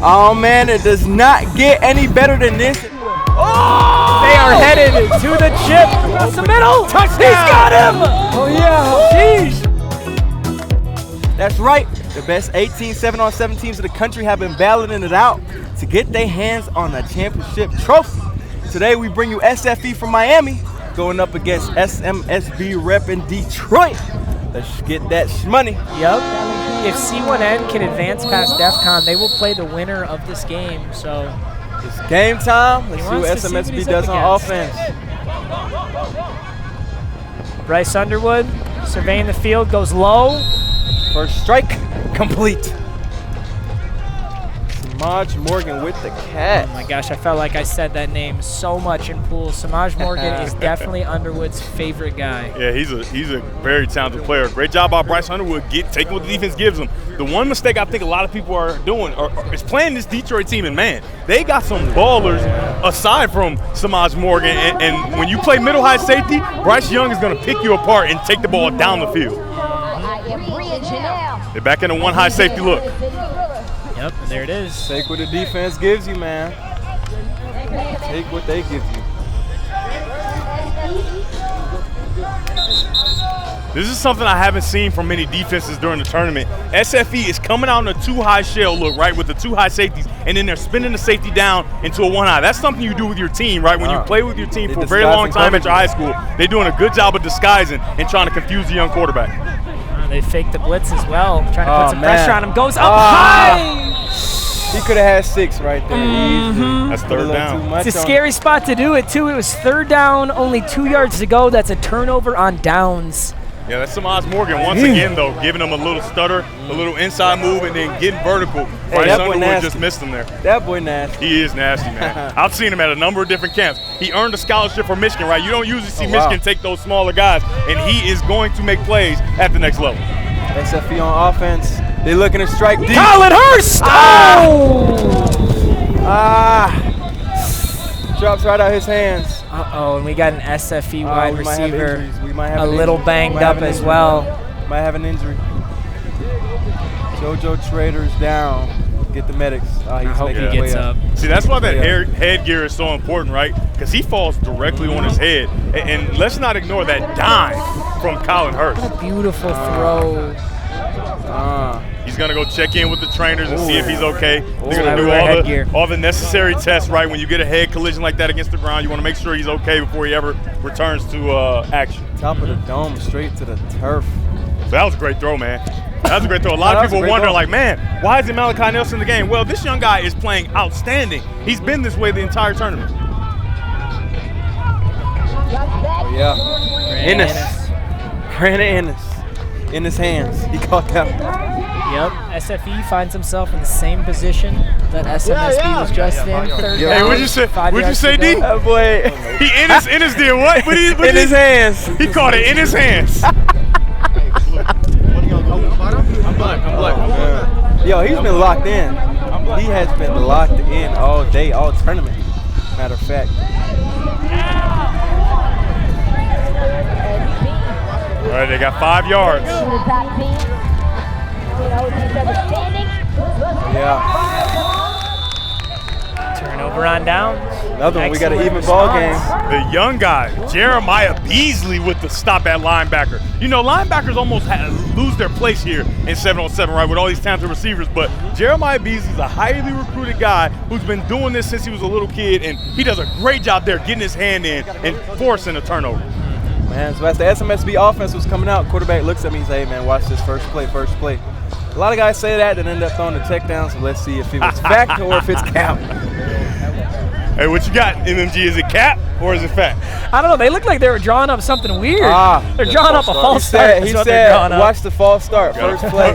Oh man, it does not get any better than this. Oh! They are headed to the chip. Across the middle. Touchdown. He's got him. Oh yeah. Jeez. That's right. The best 18 7-on-7 teams in the country have been battling it out to get their hands on the championship trophy. Today we bring you SFE from Miami going up against SMSB rep in Detroit. Let's get that shmoney. Yep. If C1N can advance past Defcon, they will play the winner of this game. So it's game time. Let's see what SMSB does on offense. Bryce Underwood surveying the field, goes low. First strike complete. Samaj Morgan with the catch. Oh my gosh, I felt like I said that name so much in pool. Samaj Morgan is definitely Underwood's favorite guy. Yeah, he's a very talented player. Great job by Bryce Underwood taking what the defense gives him. The one mistake I think a lot of people are doing is playing this Detroit team, and man, they got some ballers aside from Samaj Morgan. And when you play middle high safety, Bryce Young is going to pick you apart and take the ball down the field. They're back in a one high safety look. Yep, and there it is. Take what the defense gives you, man. Take what they give you. This is something I haven't seen from many defenses during the tournament. SFE is coming out in a two-high shell look, right, with the two high safeties, and then they're spinning the safety down into a one-high. That's something you do with your team, right? When you play with your team for a very long time at your high school, they're doing a good job of disguising and trying to confuse the young quarterback. They faked the blitz as well, trying to put some pressure on him. Goes up high! He could have had 6 right there. That's third down. It's a scary spot to do it, too. It was third down, only 2 yards to go. That's a turnover on downs. Yeah, that's Samaj Morgan once again, though, giving him a little stutter, a little inside move, and then getting vertical. Bryce Underwood just missed him there. That boy nasty. He is nasty, man. I've seen him at a number of different camps. He earned a scholarship for Michigan, right? You don't usually see Michigan take those smaller guys, and he is going to make plays at the next level. SFE on offense. They looking to strike deep. Colin Hurst! Drops right out his hands. Uh-oh, and we got an SFE wide receiver We might have a little banged up as well. Might have an injury. JoJo Trader's down. Get the medics. I hope he gets up. See, that's why that headgear is so important, right? Because he falls directly on his head. And let's not ignore that dime from Colin Hurst. What a beautiful throw. He's going to go check in with the trainers and see if he's okay. They're going to do all the necessary tests, right? When you get a head collision like that against the ground, you want to make sure he's okay before he ever returns to action. Top of the dome, straight to the turf. So that was a great throw, man. That was a great throw. A lot of people wonder, like, man, why isn't Malachi Nelson in the game? Well, this young guy is playing outstanding. He's been this way the entire tournament. Oh, yeah. Brandon Ennis. In his hands. He caught that. Yep. SFE finds himself in the same position that SMSB was just in. Third Hey, what'd you say? What'd you say, D? That boy. He Ennis did what? In his hands. He caught it in his hands. I'm black. Yo, he's been locked in. He has been locked in all day, all tournament. Matter of fact. All right, they got 5 yards. Yeah. Turnover on downs. Another one. We got an even ball game. The young guy, Jeremiah Beasley, with the stop at linebacker. You know, linebackers almost lose their place here in 7-on-7, right, with all these talented receivers. But Jeremiah Beasley's a highly recruited guy who's been doing this since he was a little kid, and he does a great job there getting his hand in and forcing a turnover. Man, so as the SMSB offense was coming out, quarterback looks at me and says, hey, man, watch this first play. A lot of guys say that and end up throwing the tech down, so let's see if it was fact or if it's cap. Hey, what you got, MMG? Is it cap or is it fact? I don't know. They look like they were drawing up something weird. They're drawing up a false start. He said, watch the false start, first play.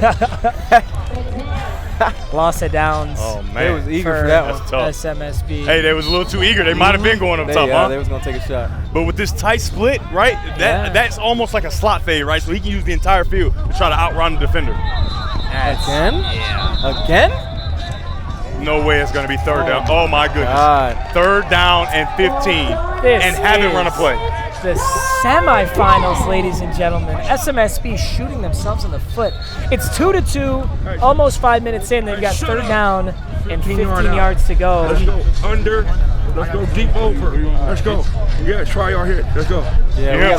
Loss of downs. Oh, man. They was eager for that one. That's tough. SMSB. Hey, they was a little too eager. They might have been going up top, huh? They was going to take a shot. But with this tight split, right, that's almost like a slot fade, right? So he can use the entire field to try to outrun the defender. Again? Yeah. Again? No way it's going to be third down. Oh, my goodness. God. 3rd down and 15. And haven't run a play. The semifinals, ladies and gentlemen. SMSB shooting themselves in the foot. It's 2-2, almost 5 minutes in. They've got third down and 15 yards to go. Let's go under. Let's go deep over. Let's go. Yeah, try our hit. Let's go. Yeah,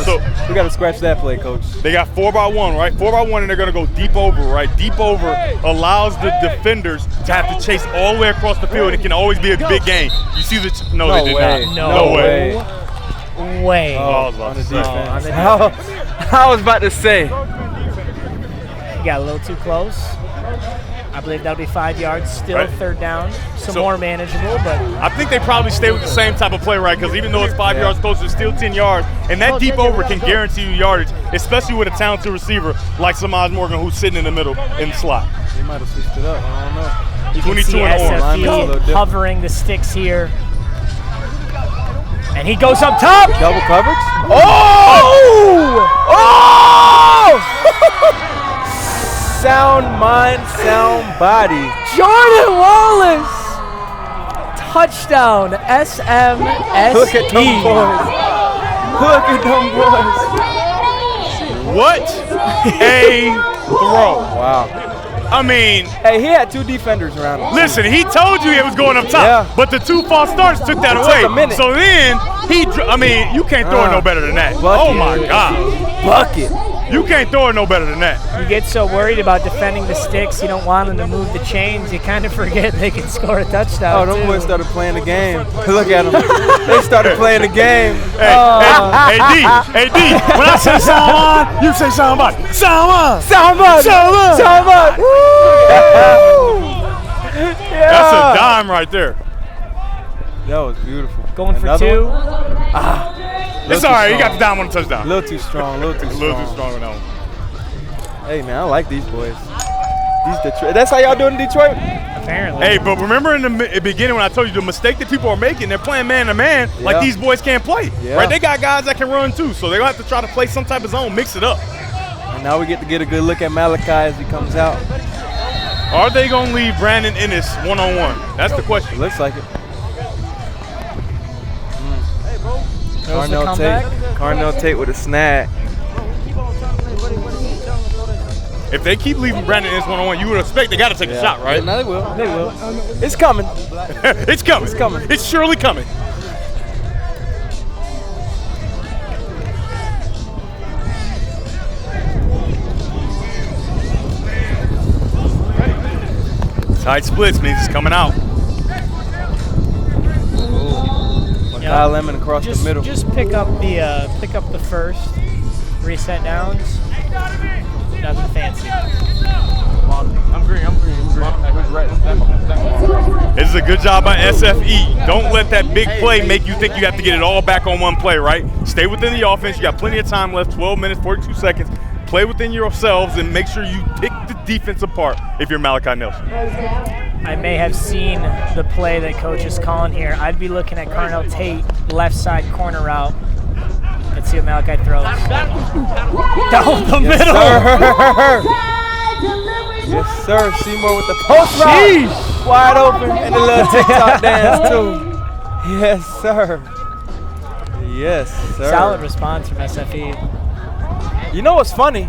we got to scratch that play, Coach. They got 4x1, right? 4x1, and they're going to go deep over, right? Deep over allows the defenders to have to chase all the way across the field. It can always be a big gain. You see the no, they did way. not. No way. Way. Oh, on the defense. I was about to say. You got a little too close. I believe that'll be 5 yards. Still Right. third down. Some more manageable, but I think they probably stay with the same type of play, right? Because even though it's 5 yards close, it's still 10 yards. And that deep over can guarantee you yardage, especially with a talented receiver like Samaj Morgan, who's sitting in the middle in the slot. They might have switched it up. I don't know. you can 22 see and orange. SFE hovering the sticks here. And he goes up top. Double coverage. Oh! Oh! Sound mind, sound body. Jordan Wallace! Touchdown, SMSB. Look at them boys. Look at them boys. What a throw. Wow. I mean, Hey, he had 2 defenders around him. listen, he told you it was going up top, Yeah. but the 2 false starts took that It away. took a minute. So then, you can't throw it no better than that. Bucket. Oh my God. Bucket. You can't throw it no better than that. You get so worried about defending the sticks, you don't want them to move the chains. You kind of forget they can score a touchdown. Oh, them too. boys started playing the game. Look at them. They started playing the game. Hey, hey, D, when I say someone, you say somebody. Someone. Soundbud. Soundbud. Soundbud. That's a dime right there. That was beautiful. Going for Another 2. one? It's all right. You got the dime on the touchdown. A little too strong. A little too A strong. little too strong on that one. Hey, man, I like these boys. These Detroit. That's how y'all do it in Detroit? Apparently. Hey, but remember in the beginning when I told you the mistake that people are making, they're playing man-to-man like Yeah. these boys can't play. Yeah. Right? They got guys that can run too, so they're going to have to try to play some type of zone, mix it up. And now we get to get a good look at Malachi as he comes out. Are they going to leave Brandon Ennis one-on-one? That's the question. It looks like it. There's the comeback. Carnell Tate with a snag. If they keep leaving Brandon Ennis one-on-one, you would expect they got to take a shot, right? No, they will. They will. It's coming. It's coming. It's coming. It's surely coming. Tight splits means it's coming out. Kyle Lemon across the middle. Just pick up the first. Reset downs. Nothing fancy. I'm green. This is a good job by SFE. Don't let that big play make you think you have to get it all back on one play, right? Stay within the offense. You got plenty of time left, 12 minutes, 42 seconds. Play within yourselves and make sure you pick the defense apart if you're Malachi Nelson. I may have seen the play that Coach is calling here. I'd be looking at Carnell Tate, left side corner route. Let's see what Malachi throws. Down the middle. Yes, sir. Seymour with the post route. Wide open and a little TikTok dance, too. Yes, sir. Yes, sir. Solid response from SFE. You know what's funny?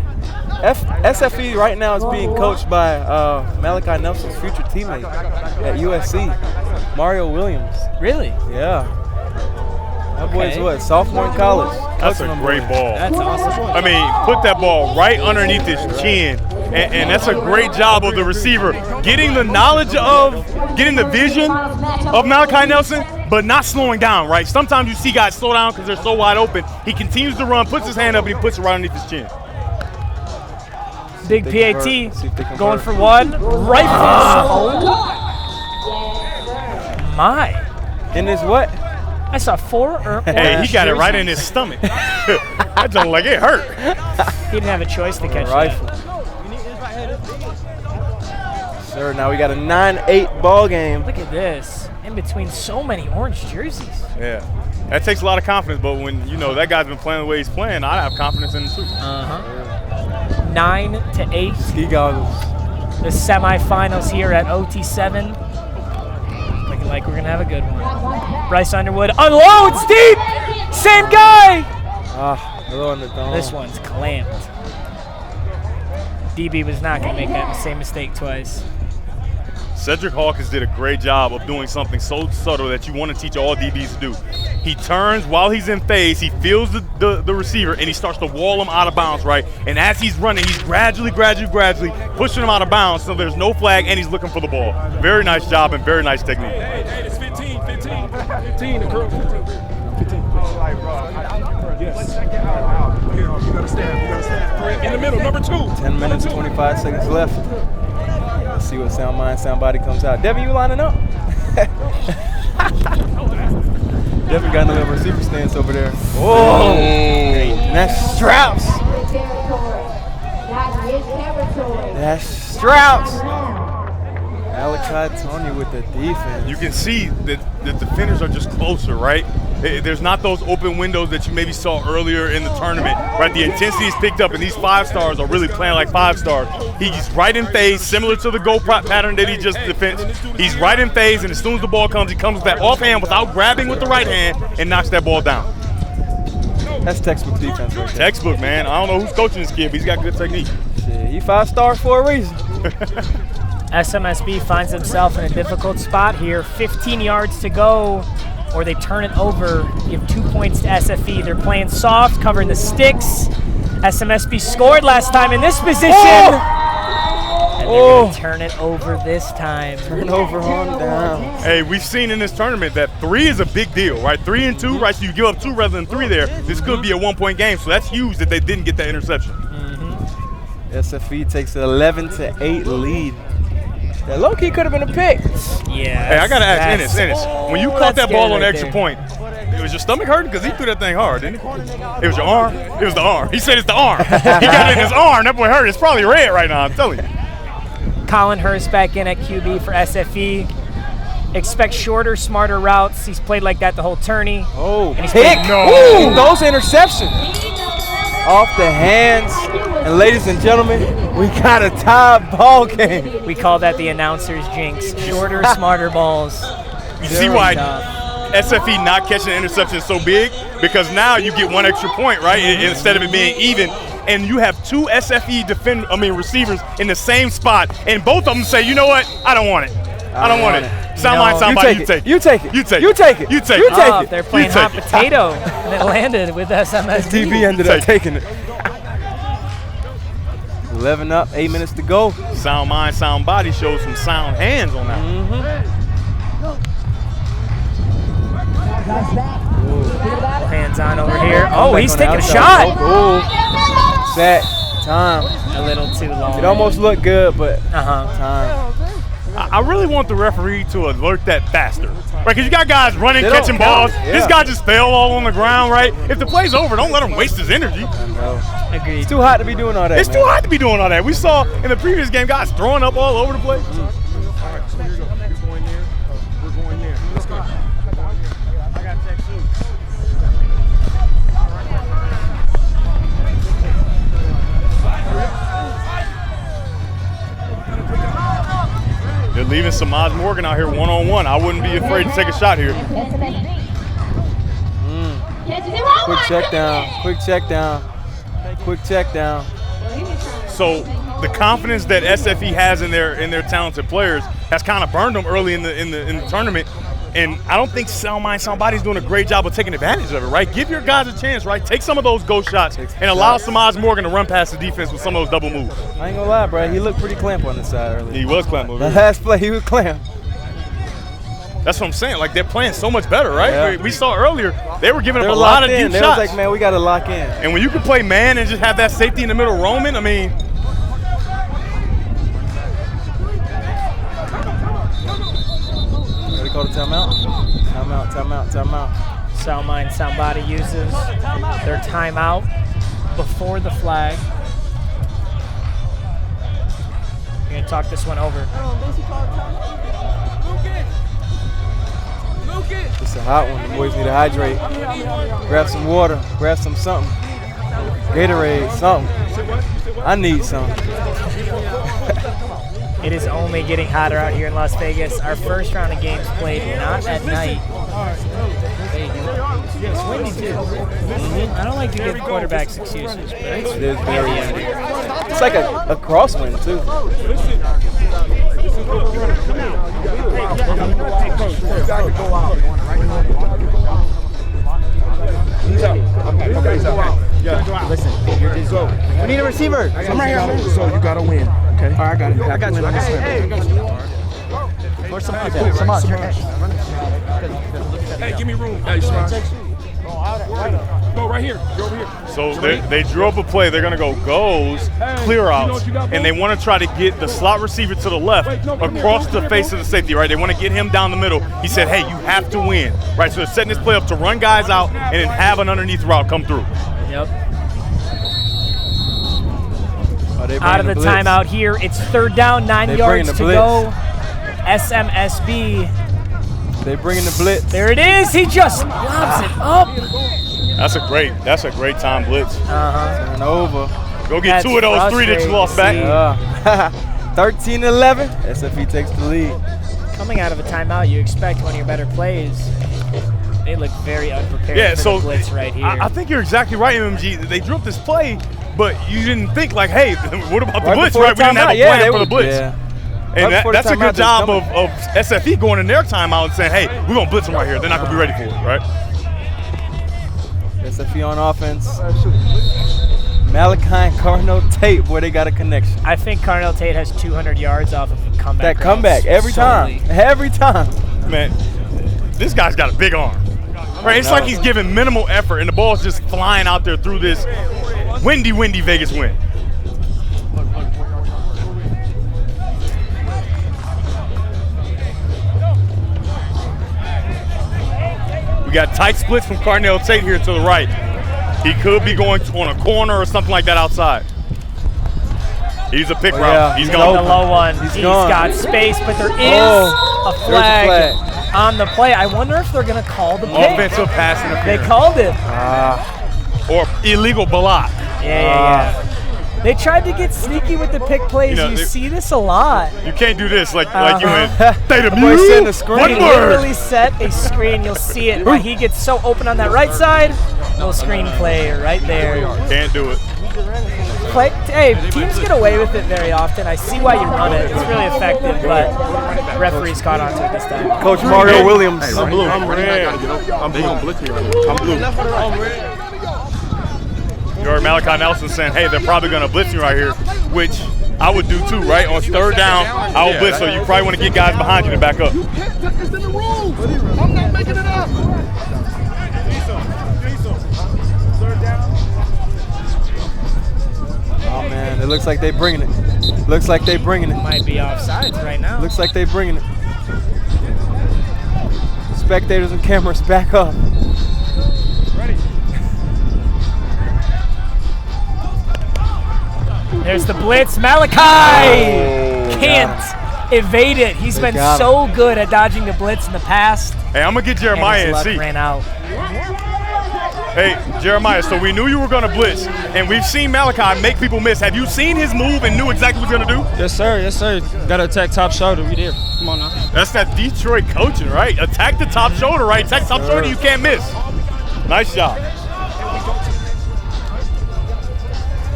SFE right now is being coached by Malachi Nelson's future teammate at USC, Mario Williams. Really? Yeah. That boy's Okay. what, sophomore in college? That's a Coaching them great boys. ball. That's awesome. I mean, put that ball right underneath his chin, and that's a great job of the receiver getting the knowledge of, getting the vision of Malachi Nelson, but not slowing down, right? Sometimes you see guys slow down because they're so wide open. He continues to run, puts his hand up, and he puts it right underneath his chin. Big They PAT. convert. See if they convert. Going for one. Rifle. My. In his what? I saw 4 Hey, he got it right in his stomach. That don't like it hurt. He didn't have a choice to catch Rifle. that. Sir, now we got a 9-8 ball game. Look at this. In between so many orange jerseys. Yeah, that takes a lot of confidence, but when you know that guy's been playing the way he's playing, I have confidence in him too. 9-8. Ski goggles. The semifinals here at OT7. Looking like we're going to have a good one. Bryce Underwood unloads deep. Same guy. Hello on the dome. This one's clamped. DB was not going to make that same mistake twice. Cedric Hawkins did a great job of doing something so subtle that you want to teach all DBs to do. He turns while he's in phase, he feels the receiver, and he starts to wall him out of bounds, right? And as he's running, he's gradually pushing him out of bounds so there's no flag, and he's looking for the ball. Very nice job and very nice technique. Hey, it's 15, the girl. 15. Yes. Here, you gotta stand. In the middle, number 2. 10 minutes, 25 seconds left. Let's see what Sound Mind, Sound Body comes out. Devin, you lining up? Devin got another receiver stance over there. Oh, and that's Strauss. That's Strauss. Malachi Tony with the defense. You can see that the defenders are just closer, right? There's not those open windows that you maybe saw earlier in the tournament, right? The intensity is picked up, and these 5-stars are really playing like 5-stars. He's right in phase, similar to the go prop pattern that he just defended. He's right in phase, and as soon as the ball comes, he comes with that offhand without grabbing with the right hand and knocks that ball down. That's textbook defense right there. Textbook, man. I don't know who's coaching this kid, but he's got good technique. Shit, he 5-stars for a reason. SMSB finds himself in a difficult spot here. 15 yards to go, or they turn it over. Give 2 points to SFE. They're playing soft, covering the sticks. SMSB scored last time in this position. And they're going to turn it over this time. Turn over on down. Hey, we've seen in this tournament that 3 is a big deal, right? 3 and 2, right? So you give up 2 rather than 3 there. This could be a 1-point game, so that's huge that they didn't get that interception. SFE takes an 11-8 lead. That low-key could have been a pick. Yeah. Hey, I got to ask Ennis, when you caught that ball on the extra there. point, it was your stomach hurting? Because he threw that thing hard, didn't he? It was your arm? It was the arm. He said it's the arm. He got it in his arm. That boy hurt. It's probably red right now, I'm telling you. Colin Hurst back in at QB for SFE. Expect shorter, smarter routes. He's played like that the whole tourney. Oh, And he's pick. played- Ooh, those interceptions. Off the hands. And ladies and gentlemen, we got a tied ball game. We call that the announcer's jinx. Shorter, smarter balls. You see why SFE not catching the interception is so big? Because now you get 1 extra point, right? Instead of it being even. And you have 2 SFE receivers in the same spot, and both of them say, you know what? I don't want it. I don't want it. Sound mind, somebody, you take it. You take it. You take it. You take it. You take You it. take Oh, it. they're playing hot potato, and it landed with SMSB. DB ended up taking it. 11 up, 8 minutes to go. Sound mind, sound body shows some sound hands on that. Hands on over here. Oh, he's taking a shot. Oh, set time. A little too long. It almost looked good, but Uh-huh. time. I really want the referee to alert that faster, right? Because you got guys running, They don't catching count balls. it, yeah. This guy just fell all on the ground, right? If the play's over, don't let him waste his energy. No. Agreed. It's too hot to be doing all that. It's man. too hot to be doing all that. We saw in the previous game guys throwing up all over the place. All right, so here you go. You're going there. We're going there. Let's go. I got text too. They're leaving Samaj Morgan out here one-on-one. I wouldn't be afraid to take a shot here. Quick check down. Quick check down. Quick check down. So the confidence that SFE has in their talented players has kind of burned them early in the tournament. And I don't think Somebody's doing a great job of taking advantage of it, right? Give your guys a chance, right? Take some of those ghost shots and allow Samaj Morgan to run past the defense with some of those double moves. I ain't gonna lie, bro. He looked pretty clamp on the side earlier. He was clamp over The there. last play, he was clamp. That's what I'm saying. Like, they're playing so much better, right? Yeah. We saw earlier, they were giving up They're a lot of locked in. deep They shots. was like, man, we gotta lock in. And when you can play man and just have that safety in the middle roaming, I mean, Ready to call the timeout? Timeout, timeout, timeout. Sound Mind, Sound Body uses their timeout before the flag. We're going to talk this one over. It's a hot one. The boys need to hydrate. Grab some water. Grab some something. Gatorade, something. I need something. It is only getting hotter out here in Las Vegas. Our first round of games played not at night. It's windy too. I don't like to give quarterbacks excuses, but It is very windy. It's like a crosswind too. Listen, we need a receiver. I'm right here. So you gotta win. Okay. All right, I got it. I got you. Or some out. Hey, give me room. Hey, Smart. Go right here. Go over here. So they drew up a play. They're going to go goes, clear outs, and they want to try to get the slot receiver to the left across the face of the safety, right? They want to get him down the middle. He said, hey, you have to win, right? So they're setting this play up to run guys out and then have an underneath route come through. Yep. Out of the timeout here. It's 3rd down, 9 yards to go. SMSB. They bringing the blitz. There it is. He just lobs it up. That's a great time blitz. Turn over. Go get 2 of those 3 that you lost back. 13-11. SFE takes the lead. Coming out of a timeout, you expect one of your better plays. They look very unprepared for the blitz right here. I think you're exactly right, MMG. They drew up this play, but you didn't think like, hey, what about the blitz, right? We didn't have a plan for the blitz. Yeah. And that's a good job of SFE going in their timeout and saying, hey, we're going to blitz them right here. They're not going to be ready for it, right? SFE on offense. Malachi and Carnell Tate, boy, they got a connection. I think Carnell Tate has 200 yards off of a comeback. That comeback, every time. Every time. Man, this guy's got a big arm. Right? It's like he's giving minimal effort, and the ball's just flying out there through this windy Vegas wind. We got tight splits from Carnell Tate here to the right. He could be going on a corner or something like that outside. He's a pick route. Yeah. He's The gone. low one. He's got space, but there is a flag on the play. I wonder if they're going to call the pick. Offensive pass interference. They called it. Or illegal block. Yeah. They tried to get sneaky with the pick plays. You see this a lot. You can't do this like you in Theta Boy, Mu. send the screen. One They word. literally set a screen. You'll see it. When he gets so open on that right side, little screen play right there. Can't do it. Hey, teams get away with it very often. I see why you run it. It's really effective, but referees caught on to it this time. Coach Mario Williams. I'm blue. I'm red. They gonna blitz me right now. I'm blue. You heard Malachi Nelson saying, hey, they're probably going to blitz you right here, which I would do too, right? On 3rd down, I will blitz, so you probably want to get guys behind you to back up. It's in the rules. I'm not making it up. Oh, man, it looks like they're bringing it. Looks like they're bringing it. Might be offsides right now. Looks like they're bringing it. Spectators and cameras back up. There's the blitz. Malachi can't evade it. He's been so good at dodging the blitz in the past. Hey, I'm going to get Jeremiah and see. Ran out. Hey, Jeremiah, so we knew you were going to blitz, and we've seen Malachi make people miss. Have you seen his move and knew exactly what he's going to do? Yes, sir. Yes, sir. Got to attack top shoulder. We did. Come on now. That's that Detroit coaching, right? Attack the top shoulder, right? Attack the top shoulder, you can't miss. Nice job.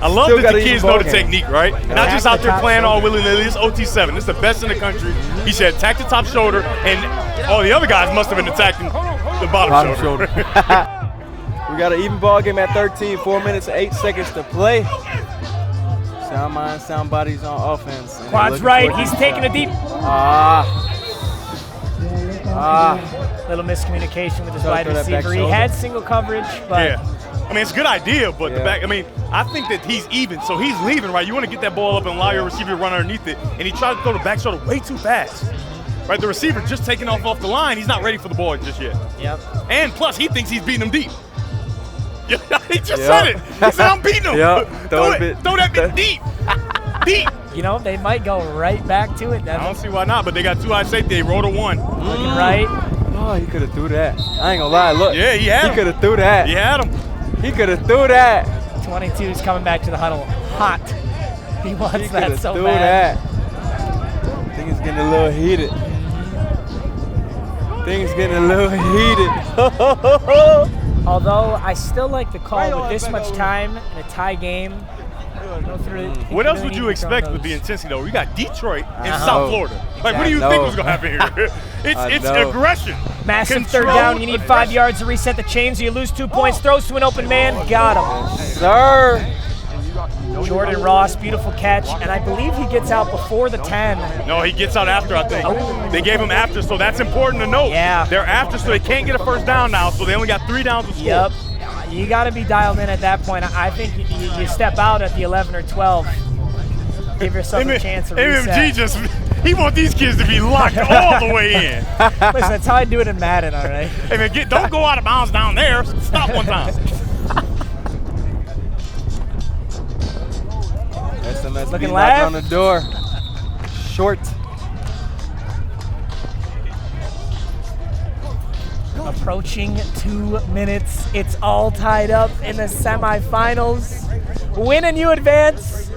I love Still that the kids know the game. technique, right? Not just out there playing all willy-nilly. This OT7. This is the best in the country. He said attack the top shoulder, and all the other guys must have been attacking the bottom shoulder. We got an even ball game at 13, 4 minutes and 8 seconds to play. Sound mind, sound bodies on offense. And Quad's right. He's taking a deep. Little miscommunication with his wide receiver. He had single coverage, but Yeah. I mean, it's a good idea, but the back, I mean, I think that he's even, so he's leaving, right? You want to get that ball up and allow your receiver to run underneath it, and he tried to throw the back shoulder way too fast. Right, the receiver just taking off the line. He's not ready for the ball just yet. Yep. And plus, he thinks he's beating him deep. He just said it. He said, I'm beating him. Throw that bit deep. Deep. You know, they might go right back to it, I Devin. don't see why not, but they got 2 high safety. They rolled a 1. Looking right. Oh, he could have threw that. I ain't gonna lie, look. Yeah, he had him. He could have threw that. He had him. He could have threw that. 22 is coming back to the huddle hot. He wants He that could have so threw bad. that. Things getting a little heated. Things getting a little heated. Although I still like the call with this much time in a tie game. What else would you expect with the intensity, though? You got Detroit and South Florida. Like, what do you I think know. was going to happen here? It's aggression. Massive Control, third down. You need 5 yards to reset the chains. So you lose 2 points. Throws to an open man. Got him. Sir. Jordan Ross, beautiful catch. And I believe he gets out before the 10. No, he gets out after, I think. They gave him after, so that's important to note. Yeah. They're after, so they can't get a first down now, so they only got 3 downs to score. Yep. You got to be dialed in at that point. I think you step out at the 11 or 12. Give yourself a chance to reset. MMG he wants these kids to be locked all the way in. Listen, that's how I do it in Madden, all right? Hey, man, don't go out of bounds down there. Stop one time. SMSB Looking knocking left. on the door. Short. Approaching 2 minutes. It's all tied up in the semifinals. Win and you advance.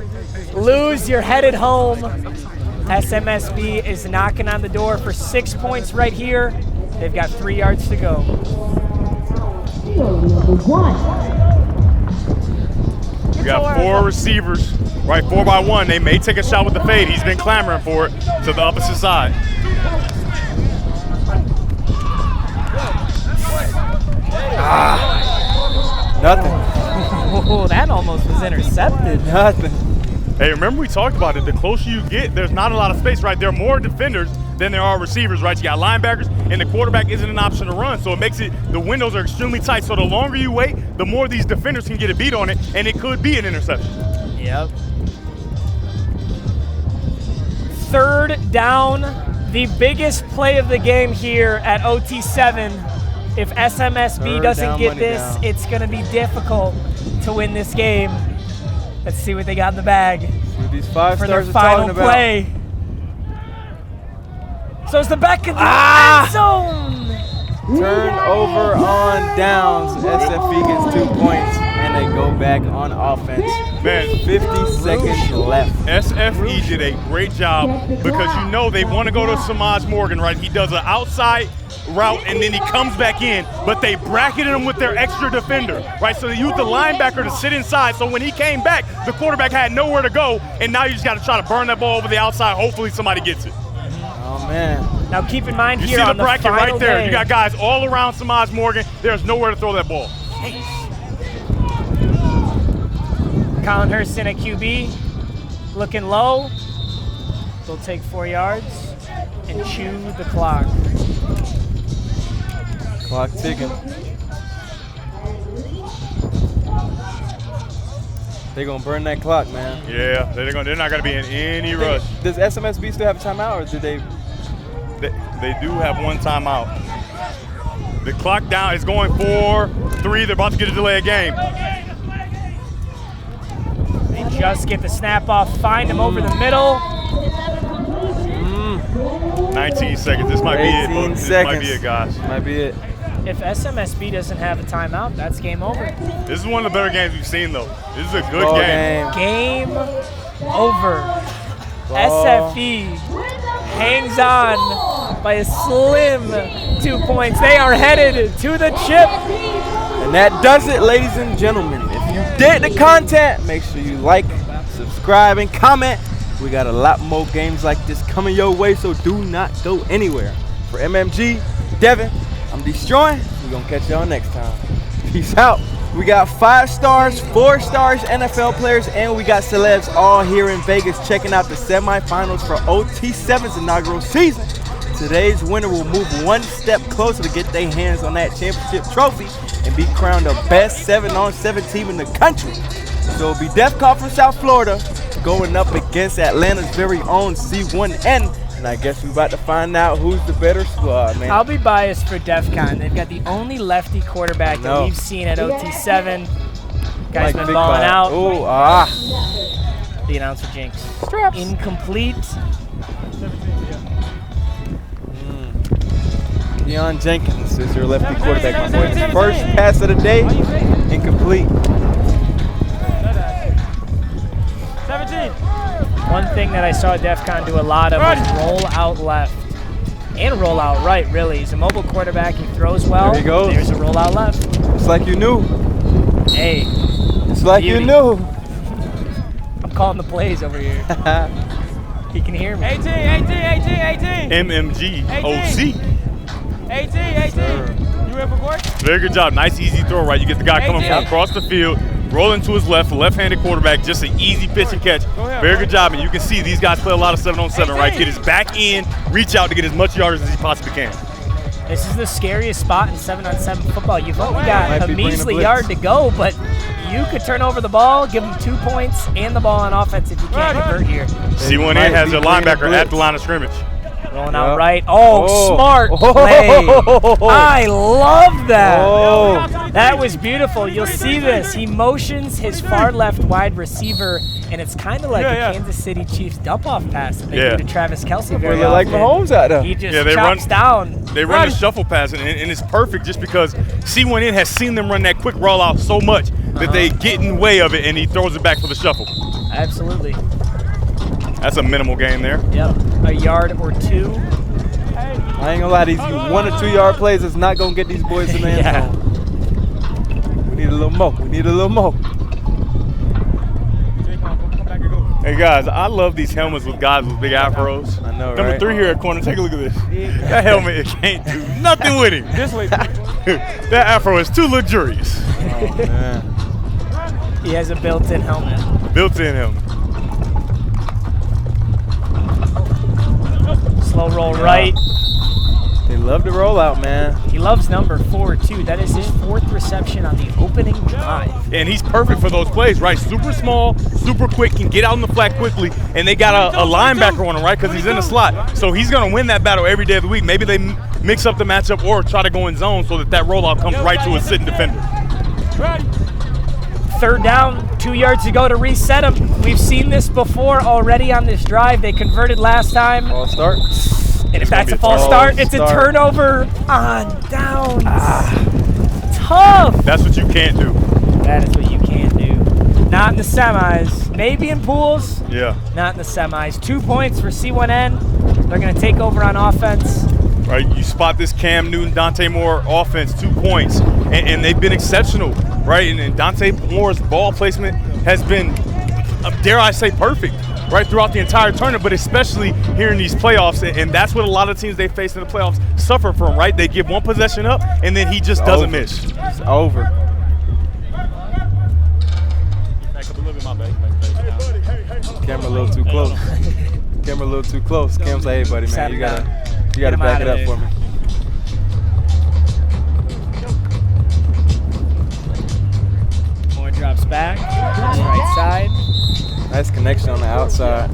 Lose, you're headed home. SMSB is knocking on the door for 6 points right here. They've got 3 yards to go. We got 4 receivers, right, 4 by 1. They may take a shot with the fade. He's been clamoring for it to the opposite side. Nothing. Oh, that almost was intercepted. Nothing. Hey, remember we talked about it. The closer you get, there's not a lot of space, right? There are more defenders than there are receivers, right? You got linebackers, and the quarterback isn't an option to run, so it makes it, the windows are extremely tight. So the longer you wait, the more these defenders can get a beat on it, and it could be an interception. Yep. Third down, the biggest play of the game here at OT7. If SMSB doesn't get this, it's going to be difficult to win this game. Let's see what they got in the bag What these 5 for their stars are final talking about. play. So it's the back of the end zone. Turnover on downs. SFE gets 2 points, and they go back on offense. Man, 50 seconds left. SFE did a great job because you know they want to go to Samaj Morgan, right? He does an outside route and then he comes back in, but they bracketed him with their extra defender, right? So they used the linebacker to sit inside, so when he came back, the quarterback had nowhere to go, and now you just got to try to burn that ball over the outside. Hopefully somebody gets it. Oh, man. Now keep in mind You here see the on the bracket final right there. day, You got guys all around Samaj Morgan. There's nowhere to throw that ball. Colin Hurston at QB, looking low. They'll take 4 yards and chew the clock. Clock ticking. They're going to burn that clock, man. Yeah, they're not going to be in any rush. Does SMSB still have a timeout, or did they? They do have 1 timeout. The clock down is going 4-3. They're about to get a delay of game. They just get the snap off, find him over the middle. 19 seconds. This might be it. 18 This seconds. might be it, guys. Might be it. If SMSB doesn't have a timeout, that's game over. This is one of the better games we've seen, though. This is a good Ball game. Game over. Ball. SFE hangs on by a slim 2 points. They are headed to the chip. And that does it, ladies and gentlemen. If you did the content, make sure you like, subscribe, and comment. We got a lot more games like this coming your way, so do not go anywhere. For MMG, Devin, I'm Deestroying. We're going to catch y'all next time. Peace out. We got 5 stars, 4 stars NFL players, and we got celebs all here in Vegas checking out the semifinals for OT7's inaugural season. Today's winner will move 1 step closer to get their hands on that championship trophy and be crowned the best 7-on-7 team in the country. So it'll be Defcon from South Florida going up against Atlanta's very own C1N. And I guess we're about to find out who's the better squad, man. I'll be biased for Defcon. They've got the only lefty quarterback that we've seen at OT7. Guy's been balling out. Oh, The announcer jinx. Incomplete. Deion Jenkins is your lefty quarterback, my boy. First pass of the day, incomplete. 17. One thing that I saw Defcon do a lot of was roll out left and roll out right, really. He's a mobile quarterback. He throws well. There he goes. There's a roll out left. It's like you knew. Hey. It's like beauty. you knew. I'm calling the plays over here. He can hear me. 18. MMG OC. 18. You in for court? Very good job. Nice, easy throw, right? You get the guy coming from across the field, rolling to his left, a left-handed quarterback, just an easy pitch and catch. Very good job, and you can see these guys play a lot of 7-on-7, right? Get his back in, reach out to get as much yardage as he possibly can. This is the scariest spot in 7-on-7 football. You've only got Might a be bringing measly a blitz. yard to go, but you could turn over the ball, give them 2 points and the ball on offense if you can't convert here. C1N has their linebacker at the line of scrimmage. Rolling out right. Oh, smart play. I love that. Oh. That was beautiful. You'll see this. He motions his far left wide receiver, and it's kind of like a Kansas City Chiefs dump-off pass that they do to Travis Kelce very Look like often. Mahomes out there. He just they chops down. They run the shuffle pass, and it's perfect just because C1N has seen them run that quick rollout so much that they get in the way of it, and he throws it back for the shuffle. Absolutely. That's a minimal gain there. Yep, a yard or two. I ain't gonna lie, these 1 or 2 yard plays is not gonna get these boys in the end zone. We need a little more. We need a little more. Hey guys, I love these helmets with guys with big afros. I know, Number right? 3 here at corner, take a look at this. That helmet, it can't do nothing with him. That afro is too luxurious. Oh, man. He has a built-in helmet. Built-in helmet. Slow roll right. They love to roll out, man. He loves number 4 too. That is his 4th reception on the opening drive. And he's perfect for those plays, right? Super small, super quick, can get out in the flat quickly, and they got a linebacker on him, right? Because he's in the slot. So he's going to win that battle every day of the week. Maybe they mix up the matchup or try to go in zone so that rollout comes right to a sitting defender. 3rd down, 2 yards to go to reset him. We've seen this before already on this drive. They converted last time. Ball start. And if that's a gonna be false start, it's a turnover on downs. Tough. That's what you can't do. That is what you can't do. Not in the semis. Maybe in pools. Yeah. Not in the semis. 2 points for C1N. They're going to take over on offense. Right, you spot this Cam Newton, Dante Moore offense, 2 points, and they've been exceptional, right? And Dante Moore's ball placement has been, dare I say, perfect, right, throughout the entire tournament, but especially here in these playoffs, and that's what a lot of teams they face in the playoffs suffer from, right? They give one possession up, and then he just doesn't miss. It's over. Camera a little too close. Camera a little too close. Cam's like, hey, buddy, man, you gotta back it up for me. Moore drops back. Right side. Nice connection on the outside.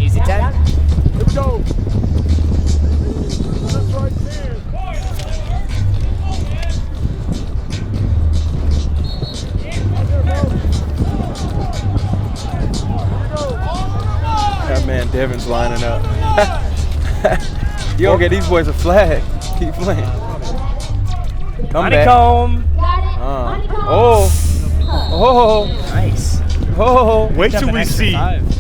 Easy 10. Here we go. That's right there. That man Devin's lining up. You don't get these boys a flag. Keep playing. Come back. Honeycomb. Oh. Nice. Oh. Wait till we see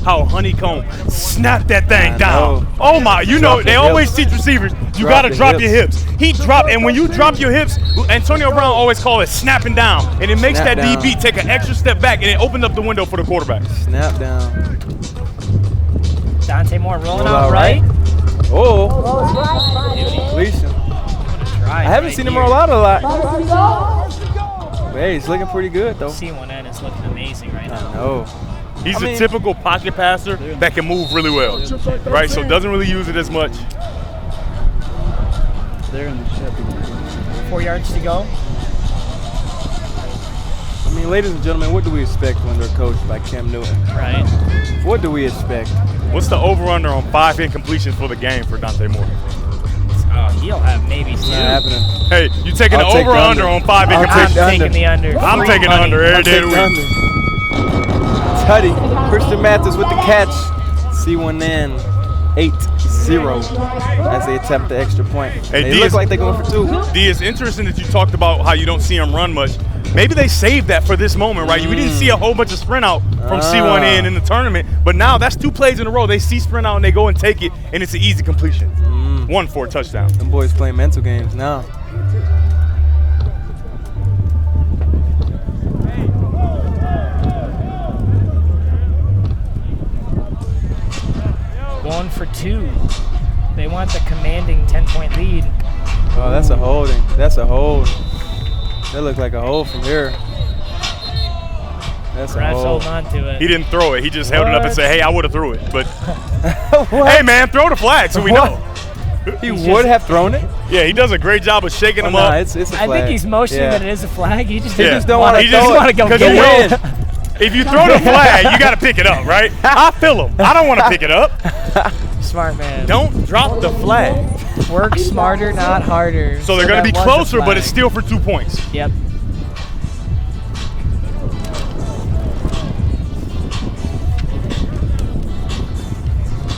how Honeycomb snap that thing down. know. Oh my, you know, Drop they the always hips. teach receivers, you Drop gotta the drop your hips. hips. He dropped, and when you drop your hips, Antonio Brown always call it snapping down, and it makes Snap that down. DB take an extra step back, and it opens up the window for the quarterback. Snap down. Dante Moore rolling Roll out out right. Oh. Alicia. I haven't seen him roll out a lot. Hey, he's looking pretty good, though. C1N is looking amazing right now. Oh. He's I a mean- typical pocket passer that can move really well, right? So doesn't really use it as much. They're in the Chevy. 4 yards to go. I mean, ladies and gentlemen, what do we expect when they're coached by Cam Newton? Right. What do we expect? What's the over-under on 5 incompletions for the game for Dante Moore? Oh, he'll have maybe 2. It's not happening. Hey, you taking the I'll take the over-under under. on 5 I'll I'm take incompletions? the taking under. the under. I'm Free taking the money. under every day of the Take week. Tutty. Christian Mathis with the catch. C1N 8-0 as they attempt the extra point. Hey, They D look is- like they're going for 2. D, it's interesting that you talked about how you don't see him run much. maybe they saved that for this moment, right? We didn't see a whole bunch of sprint out from C1N in the tournament, but now that's 2 plays in a row. They see sprint out and they go and take it, and it's an easy completion. 1 for a touchdown. Them boys playing mental games now. One for 2. They want the commanding 10-point lead. Oh, that's a holding. That's a hold. That looked like a hold from here. That's a Ref's hold. holding on to it. He didn't throw it. He just held it up and said, hey, I would have threw it. But, What? hey, man, throw the flag so we What? know. He would have thrown it? Yeah, he does a great job of shaking them Nah, up. it's a flag. I think he's motioning that it is a flag. He just, don't wanna He throw just it. want to go 'cause get you it. know, if you throw the flag, you got to pick it up, right? I feel him. I don't want to pick it up. Smart man. Don't drop the flag. Work smarter, not harder. So they're going to be that was a closer, but flag. it's still for 2 points. Yep.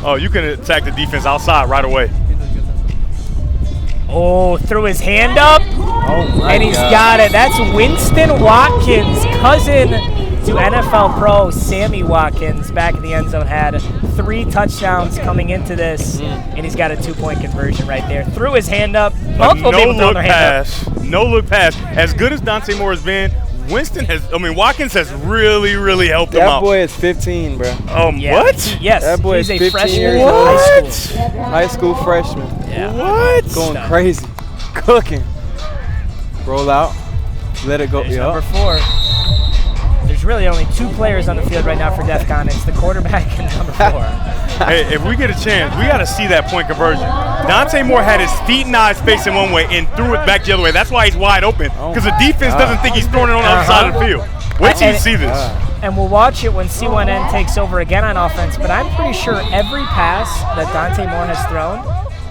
Oh, you can attack the defense outside right away. Oh, threw his hand up, Oh my and he's God. got it. That's Winston Watkins, cousin to NFL pro Sammy Watkins, back in the end zone, had 3 touchdowns coming into this, and he's got a 2-point conversion right there. Threw his hand up. Multiple people throwing their hand up. No look pass. As good as Dante Moore has been, Watkins has really, really helped him That out. boy is 15, bro. Yeah. What? Yes, That boy he's is a 15 freshman years in old. high school. High school freshman. Yeah. What? Going Stuff. crazy. Cooking. Roll out. Let it go. There's Yup. number 4. There's really only 2 players on the field right now for Defcon. It's the quarterback and number 4. Hey, if we get a chance, we got to see that point conversion. Dante Moore had his feet and eyes facing one way and threw it back the other way. That's why he's wide open, because the defense doesn't think he's throwing it on the other side of the field. Wait till you see this. And we'll watch it when C1N takes over again on offense, but I'm pretty sure every pass that Dante Moore has thrown,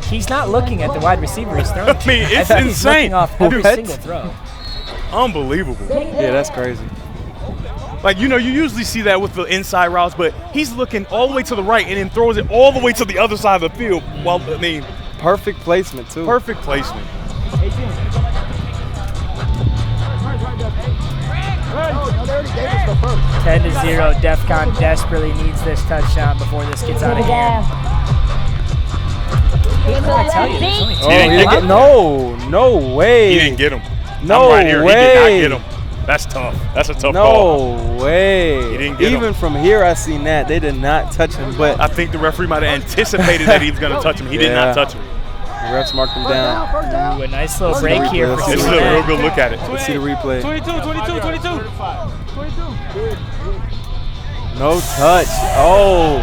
he's not looking at the wide receiver he's throwing to. I mean, it's think he's insane. looking off every What? single throw. Unbelievable. Yeah, that's crazy. Like, you know, you usually see that with the inside routes, but he's looking all the way to the right and then throws it all the way to the other side of the field. Well, I mean, Perfect placement, too. perfect placement. 10-0, Defcon desperately needs this touchdown before this gets out of hand. What did I tell you? There's only 2 Oh, he didn't didn't get get, no way. He didn't get him. No I'm right here. way. He did not get him. That's tough. That's a tough No call. way. He didn't get Even him. from here, I seen that. They did not touch him, but I think the referee might have anticipated that he was going to touch him. He did Yeah. not touch him. the refs marked him down. Ooh, a nice little break here for This is a real C1N. good look at it. Let's see the replay. 22. No touch. Oh.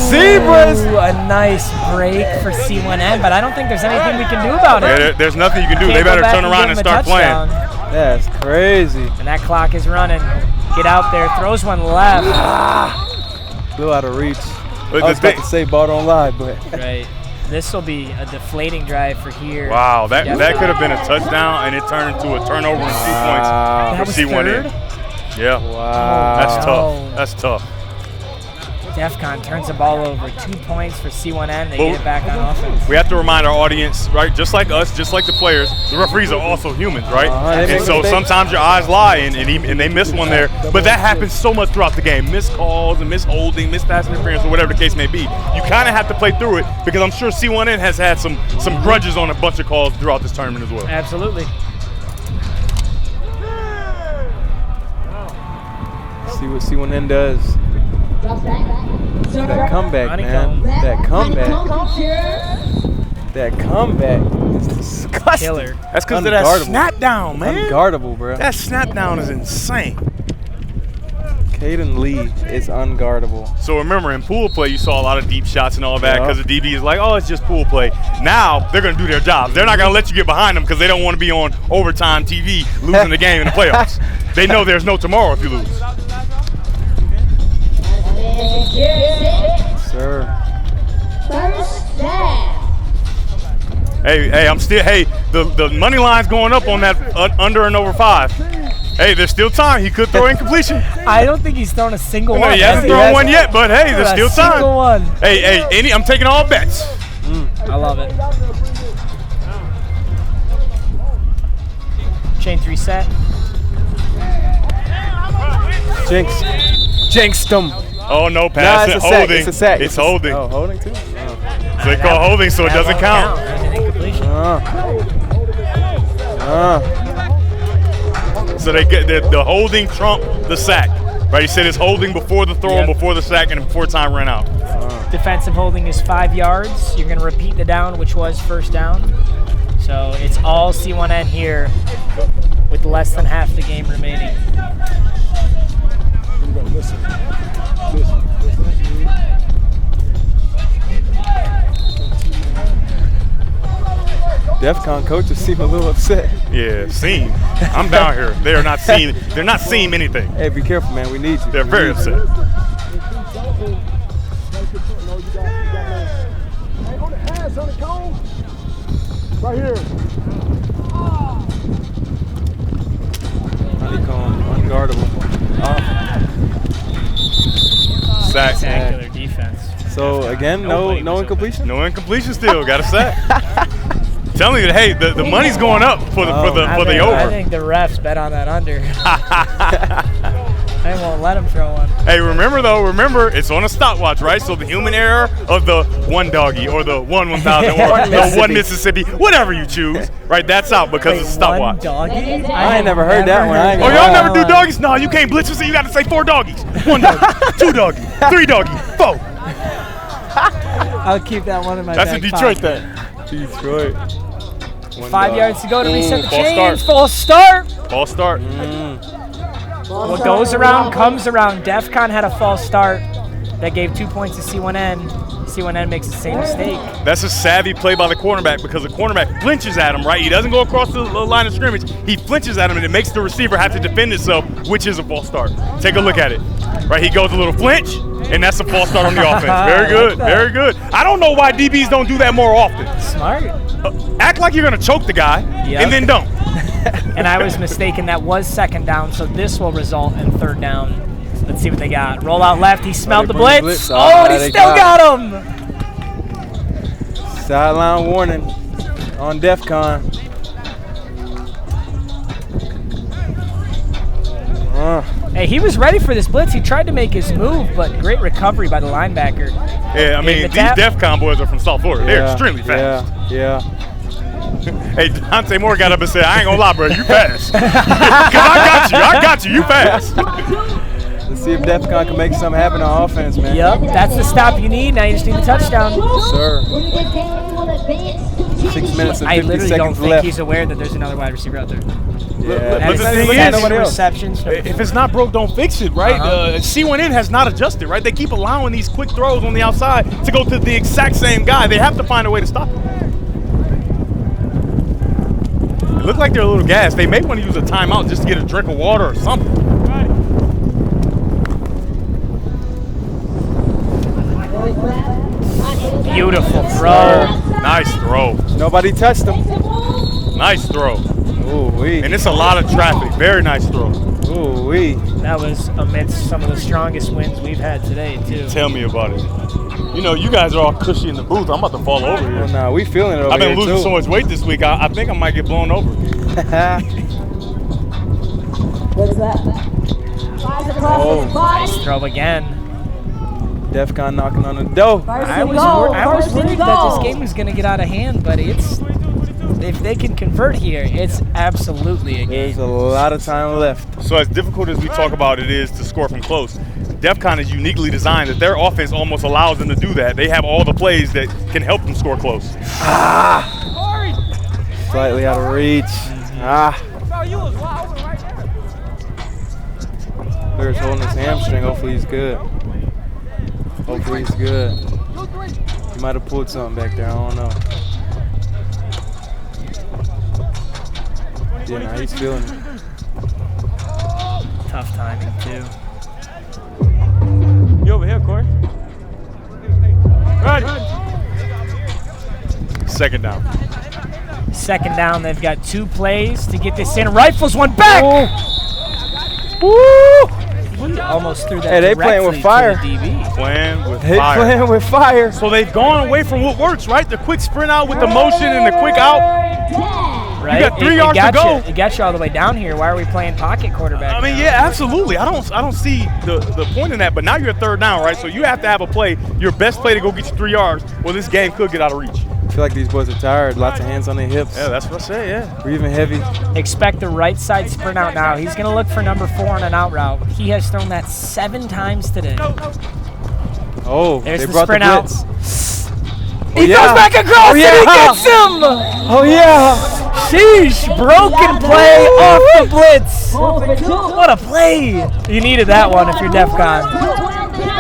Zebras. Ooh, a nice break for C1N, but I don't think there's anything we can do about it. Yeah, there's nothing you can do. Can't They go better back turn and around give and him a start playing. touchdown. That's crazy. And that clock is running. Get out there, throws one left. Blew out of reach. But I was the about to say ball don't lie, but Right. This will be a deflating drive for here. Wow, that Definitely. could have been a touchdown, and it turned into a turnover and 2 points Wow. That for was C1N. third? Yeah, Wow. that's tough. no. That's tough. Defcon turns the ball over. 2 points for C1N. They Well, get it back on offense. We have to remind our audience, right? Just like us, just like the players, the referees are also humans, right? They make And so mistakes. sometimes your eyes lie, and they miss one there. But that happens so much throughout the game. Missed calls and missed holding, missed pass interference, or whatever the case may be. You kind of have to play through it, because I'm sure C1N has had some grudges on a bunch of calls throughout this tournament as well. Absolutely. See what C1N does. That comeback, man. That comeback is disgusting. Killer. That's because of that Unguardable. snap down, man. Unguardable, bro. That snap down is insane. Caden Lee is unguardable. So remember, in pool play, you saw a lot of deep shots and all that, Yeah. because the DB is like, oh, it's just pool play. Now they're going to do their jobs. They're not going to let you get behind them because they don't want to be on overtime TV losing the game in the playoffs. They know there's no tomorrow if you lose. Sir. First down. Hey, the money line's going up on that under and over 5. Hey, there's still time. He could throw incompletion. I don't think he's thrown a single No, one. he hasn't thrown one yet, but hey, there's still Single time. one. Hey, I'm taking all bets. I love it. Chain 3 set. Jinxed him. Oh, no pass. It's a sack. Holding. It's a sack. It's holding. Oh, holding too? So they call holding, so it doesn't count. There's an incompletion. So they get the holding trump the sack. Right, he said it's holding before the throw and before the sack and before time ran out. Defensive holding is 5 yards. You're going to repeat the down, which was first down. So it's all C1N here with less than half the game remaining. Listen. Defcon coaches seem a little upset. Yeah, seem. I'm down here. They are not seeing. They're not seeing anything. Hey, be careful, man. We need you. They're very upset. Hey, hold the hands on the cone. Right here. Honeycomb, unguardable. Sack. Spectacular defense. So again, no incompletion. No incompletion still. Got a sack. Telling you, hey, the money's going up for the I over. think the refs bet on that under. They won't let him throw one. Hey, remember, it's on a stopwatch, right? So the human error of the one doggy or the 1,000 or the one Mississippi, whatever you choose, right? That's out because it's a stopwatch. One doggy? I ain't never heard that one. Oh, y'all never do doggies? No, you can't blitz us. You got to say 4 doggies. 1 doggy, 2 doggy, 3 doggy, 4. I'll keep that one in my That's a back Detroit pocket. thing. Detroit. 5 yards to go to reset the false chains. start. False start. False start. What goes around comes around. Defcon had a false start that gave 2 points to C1N. C1N makes the same mistake. That's a savvy play by the cornerback because the cornerback flinches at him, right? He doesn't go across the line of scrimmage. He flinches at him, and it makes the receiver have to defend himself, which is a false start. Take a look at it. Right, he goes a little flinch, and that's a false start on the offense. Very good, very good. I don't know why DBs don't do that more often. Smart. Act like you're going to choke the guy, and then don't. And I was mistaken. That was second down, so this will result in third down. Let's see what they got. Roll out left. He smelled the blitz. Oh, and he still got him. Sideline warning on Defcon. Hey, he was ready for this blitz. He tried to make his move, but great recovery by the linebacker. Yeah, I mean, these Defcon boys are from South Florida. They're extremely fast. Yeah. Hey, Dante Moore got up and said, I ain't gonna lie, bro, you fast. Because I got you, you fast. Let's see if Defcon can make something happen on offense, man. Yep, that's the stop you need. Now you just need the touchdown. Yes, sir. 6 minutes and 50 I literally don't seconds think left. he's aware that there's another wide receiver out there. Yeah. But the thing That's is, receptions. if it's not broke, don't fix it, right? C1N has not adjusted, right? They keep allowing these quick throws on the outside to go to the exact same guy. They have to find a way to stop it. It looked like they're a little gassed. They may want to use a timeout just to get a drink of water or something. Beautiful throw. Nice throw. Nobody touched him. Nice throw. Ooh-wee. And it's a lot of traffic. Very nice throw. Ooh-wee. That was amidst some of the strongest wins we've had today, too. Tell me about it. You know, you guys are all cushy in the booth. I'm about to fall over here. Oh, nah, we feeling it over I've been here, losing too. so much weight this week. I think I might get blown over. What's that? Nice throw again. Defcon knocking on the door. I was worried that this game was going to get out of hand, but it's if they can convert here, it's absolutely a game. There's a lot of time left. So as difficult as we talk about it is to score from close, Defcon is uniquely designed that their offense almost allows them to do that. They have all the plays that can help them score close. Slightly out of reach. There's holding his hamstring. Hopefully he's good. Hopefully he's good. He might have pulled something back there. I don't know. Yeah, nah, he's feeling it. Tough timing, too. You over here, Corey? Right. Second down. Second down, they've got 2 plays to get this in. Rifles one back. Woo! Almost threw that. Hey, they playing with fire. To the DB. Playing with They fire. playing with fire. So they've gone away from what works, right? The quick sprint out with the motion and the quick out. Right. got 3 yards to go. It got you all the way down here. Why are we playing pocket quarterback? I mean, now? yeah, absolutely. I don't see the point in that. But now you're at 3rd down, right? So you have to have a play, your best play to go get you 3 yards. Well, this game could get out of reach. I feel like these boys are tired. Lots of hands on their hips. Yeah, that's what I say. Yeah. Breathing heavy. Expect the right side sprint out now. He's going to look for number 4 on an out route. He has thrown that 7 times today. Oh, There's they the brought sprint the out. blitz. He goes back across and he gets him! Oh, yeah. Sheesh, broken play off the blitz. What a play. You needed that one if you're Defcon.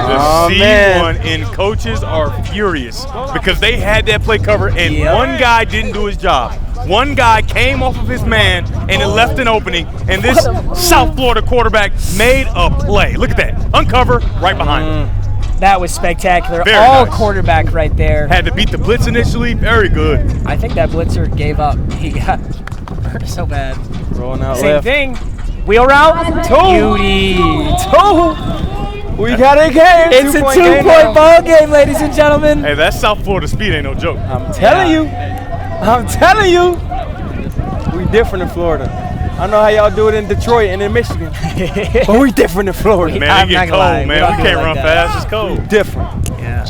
Oh, The C1 and coaches are furious because they had that play covered and one guy didn't do his job. One guy came off of his man and it left an opening, and this South Florida quarterback made a play. Look at that. Uncover right behind him. That was spectacular. Very All nice. quarterback right there. Had to beat the blitz initially. Very good. I think that blitzer gave up. He got hurt so bad. Rolling out Same left. thing. Wheel route. Beauty. 2. We got a game. It's a 2-point ball game, ladies and gentlemen. Hey, that South Florida speed ain't no joke. I'm telling you. I'm telling you. We different in Florida. I know how y'all do it in Detroit and in Michigan. But we different in Florida. Man, I'm it not get gonna lie. cold, We man. don't We do can't it run like that. fast. It's cold. Different. Yeah.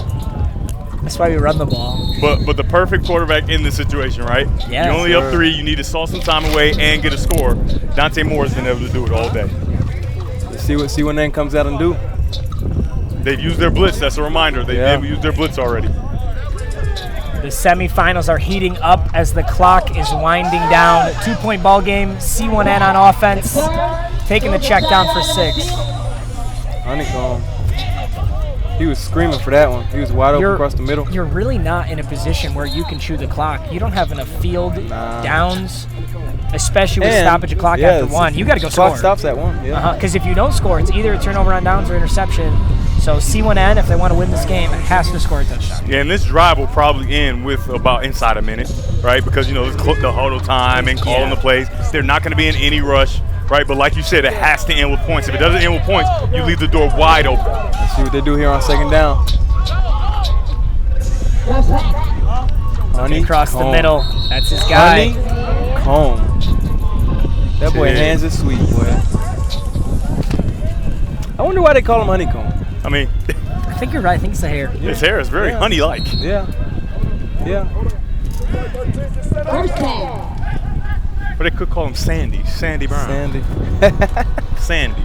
That's why we run the ball. But the perfect quarterback in this situation, right? Yes. You're only up 3. You need to saw some time away and get a score. Dante Moore's been able to do it all day. See what Nan comes out and do. They've used their blitz. That's a reminder. They've used their blitz already. The semifinals are heating up as the clock is winding down. 2-point ball game. C1N on offense. Taking the check down for 6. Honeycomb. He was screaming for that one. He was wide open across the middle. You're really not in a position where you can chew the clock. You don't have enough field downs, especially with stoppage of clock after 1. You got to go score. Clock stops at 1. Yeah. Because if you don't score, it's either a turnover on downs or interception. So C1N, if they want to win this game, has to score a touchdown. Yeah, and this drive will probably end with about inside a minute, right? Because, you know, the huddle time and calling the plays. They're not going to be in any rush, right? But like you said, it has to end with points. If it doesn't end with points, you leave the door wide open. Let's see what they do here on 2nd down. Honey Across the middle. That's his guy. Honeycomb. That boy hands are sweet, boy. I wonder why they call him Honeycomb. I mean, I think you're right. I think it's the hair. his hair is very honey-like. Yeah. But they could call him Sandy. Sandy Brown. Sandy. Sandy.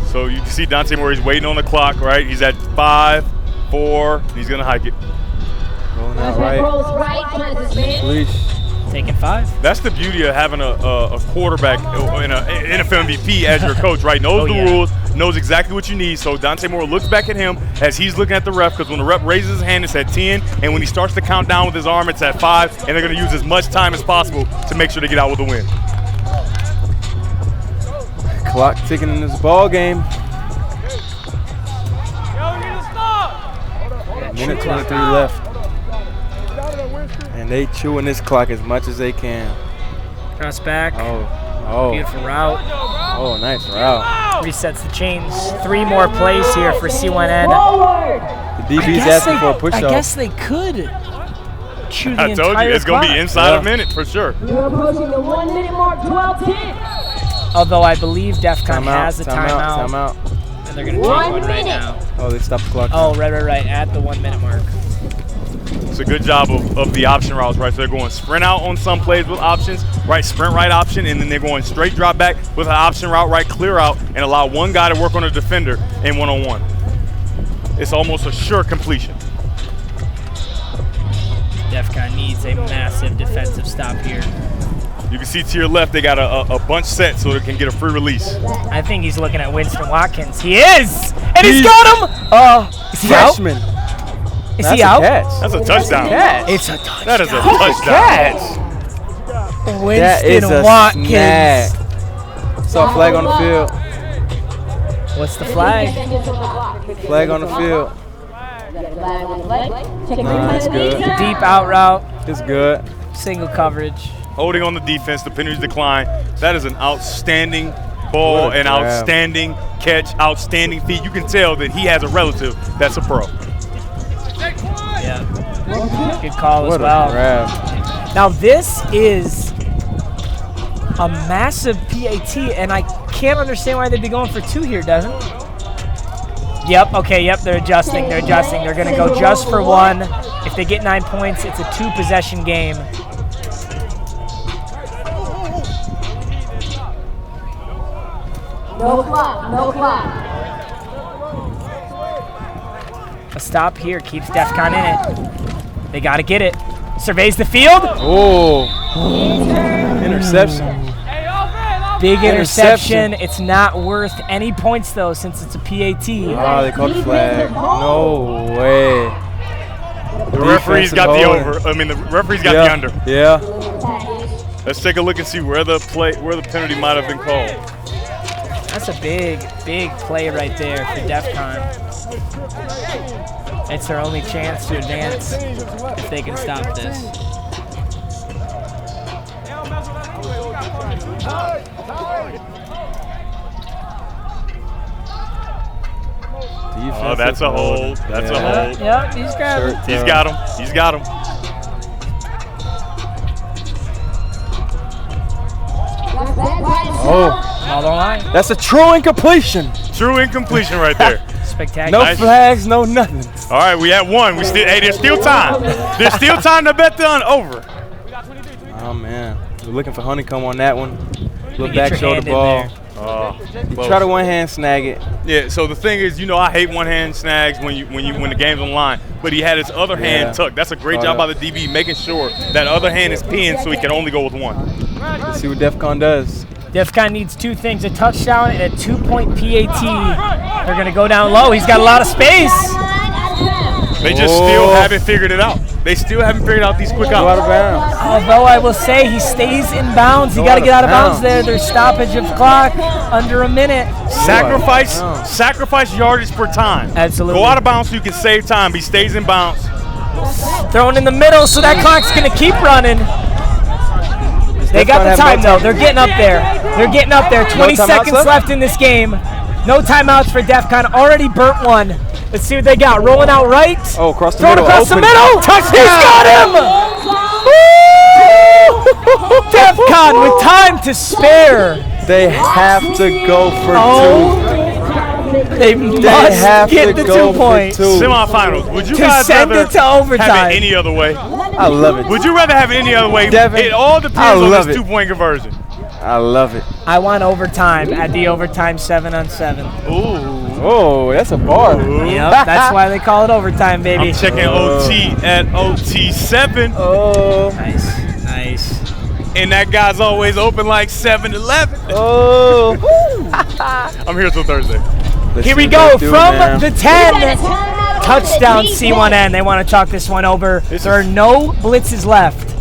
So you can see Dante Moore, he's waiting on the clock, right? He's at 5, 4, and he's going to hike it. Rolling out right. Leash. Taking 5. That's the beauty of having a quarterback in an NFL MVP as your coach, right? Knows the rules, knows exactly what you need. So Dante Moore looks back at him as he's looking at the ref, because when the ref raises his hand, it's at 10, and when he starts to count down with his arm, it's at 5, and they're going to use as much time as possible to make sure they get out with a win. Clock ticking in this ball game. Minute 23 left. And they chewing this clock as much as they can. Cross back. Oh. Beautiful route. Oh, nice route. Resets the chains. 3 more plays here for C1N. The DB's asking for a push-off. I guess they could chew the I told you, it's going to be inside a minute for sure. We're approaching the 1 minute mark, 12-10. Although I believe Defcon has a timeout. And they're going to take one right now. Oh, they stopped the clock. Oh, right. At the 1 minute mark. It's a good job of the option routes, right? So they're going sprint out on some plays with options, right? Sprint right option, and then they're going straight drop back with an option route, right? Clear out, and allow one guy to work on a defender in one-on-one. It's almost a sure completion. Defcon needs a massive defensive stop here. You can see to your left, they got a bunch set so they can get a free release. I think he's looking at Winston Watkins. He is! And he's got him! Is he out? Freshman. Is he out? That's a touchdown. It's a touchdown. That is a touchdown. Winston Watkins. Snap. Saw a flag on the field. What's the flag? Flag on the field. Nah, it's good. Deep out route. It's good. Single coverage. Holding on the defense, the penalties decline. That is an outstanding ball, an outstanding catch, outstanding feat. You can tell that he has a relative that's a pro. Yeah. Good call as well. Grab. Now this is a massive PAT, and I can't understand why they'd be going for 2 here, Devin. Yep, okay, yep, they're adjusting. They're going to go just for 1. If they get 9 points, it's a 2-possession game. No clock, no clock. A stop here keeps Defcon in it. They got to get it. Surveys the field. Oh, interception. Big interception. It's not worth any points, though, since it's a PAT. Oh, they called the flag. No way. The referee's got the over. I mean, the referee's got the under. Yeah. Let's take a look and see where the penalty might have been called. That's a big play right there for Defcon. It's their only chance to advance if they can stop this. Oh, that's a hold. That's a hold. Yep, he's grabbing. He's got him. He's got him. Oh, Another line. that's a true incompletion. True incompletion right there. Spectacular. No Nice. flags, no nothing. All right, we at 1. Hey, there's still time. There's still time to bet the over. Oh man, we're looking for honeycomb on that one. Little Get back your shoulder hand in ball. there. You try to one hand snag it. Yeah. So the thing is, I hate one-hand snags when the game's on line. But he had his other hand tucked. That's a great job by the DB, making sure that other hand is pinned so he can only go with 1. Let's see what Defcon does. Defcon needs 2 things, a touchdown and a 2-point PAT. They're going to go down low. He's got a lot of space. They just still haven't figured it out. They still haven't figured out these quick Go out outs. of bounds. Although I will say he stays in bounds. He got to get out of bounds there. There's stoppage of clock under a minute. Sacrifice yardage for time. Absolutely. Go out of bounds so you can save time. He stays in bounds. Thrown in the middle, so that clock's going to keep running. They got the time, though. They're getting up there. 20 seconds left in this game. No timeouts for Defcon. Already burnt 1. Let's see what they got. Rolling out right. Oh, across the Thrown middle. across the Open. middle. Touchdown. He's got him. Woo! Defcon with time to spare. They have to go for 2. They must have get to the go 2 for points. 2. Semifinals. Would you To guys send rather it to overtime. have it any other way? I love it. Would you rather have it any other way? Devin, It all I depends on love this it. 2-point conversion. I love it. I want overtime at the overtime 7-on-7. Ooh. Oh, that's a bar. Yep, that's why they call it overtime, baby. I'm checking OT at OT7. Oh. Nice. And that guy's always open like 7-11. Oh. I'm here till Thursday. Here we go from the 10. Touchdown C1N. They want to chalk this one over. There are no blitzes left.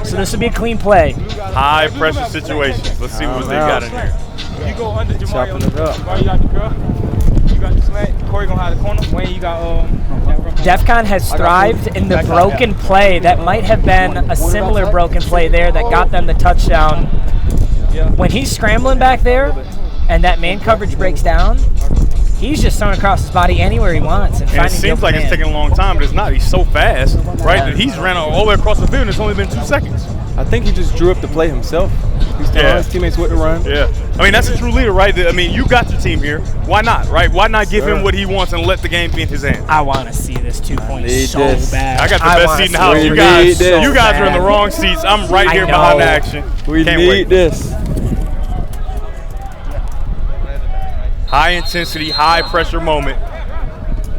So this will be a clean play. High pressure situations. Let's see what they got in here. You go under Jamar. Chopping it up. You got the girl. You got the slant. Corey gonna have the corner. Wayne, you got Defcon has thrived in the broken play. That might have been a similar broken play there that got them the touchdown. When he's scrambling back there and that man coverage breaks down, he's just throwing across his body anywhere he wants. And it seems like it's taking a long time, but it's not. He's so fast, right? That he's ran all the way across the field and it's only been 2 seconds. I think he just drew up the play himself. He's telling his teammates what to run. Yeah. I mean, that's a true leader, right? I mean, you got your team here. Why not, right? Why not give him what he wants and let the game be in his hands? I want to see this 2 points so this. bad. I got the best seat in the house. You guys are in the wrong seats. I'm right here behind the action. We Can't need wait. this. High intensity, high pressure moment.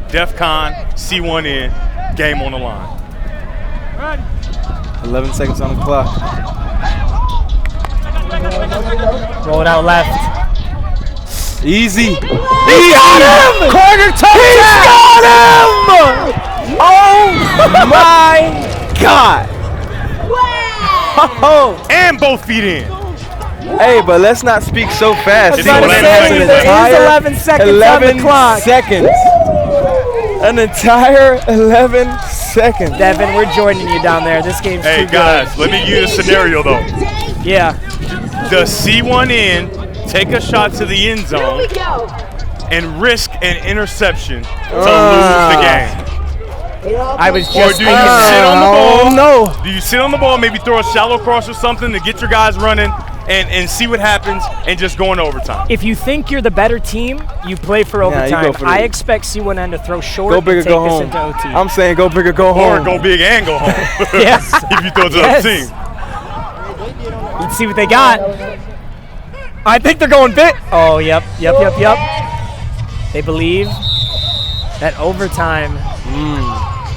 Defcon, C1N, game on the line. 11 seconds on the clock. Roll it out left. Easy. He got him! Corner touchdown! He got him! Oh my God. Oh. And both feet in. Hey, but let's not speak so fast. It's 11 there seconds. is 11 seconds on the clock. Seconds. An entire 11 seconds. Devin, we're joining you down there. This game's Hey too guys, let me give you a scenario though. good. Yeah. Does C1N take a shot to the end zone and risk an interception to lose the game? I was Or just do you sit on the ball? No. Do you sit on the ball, maybe throw a shallow cross or something to get your guys running and see what happens and just go into overtime? If you think you're the better team, you play for Yeah, you go overtime. for the- I expect C1N to throw short Go big or and take go this home. into OT. I'm saying go big or go Or home. go big and go home. Yes. If you throw it to the Yes. other team. Let's see what they got. I think they're going big. Oh, yep. They believe that overtime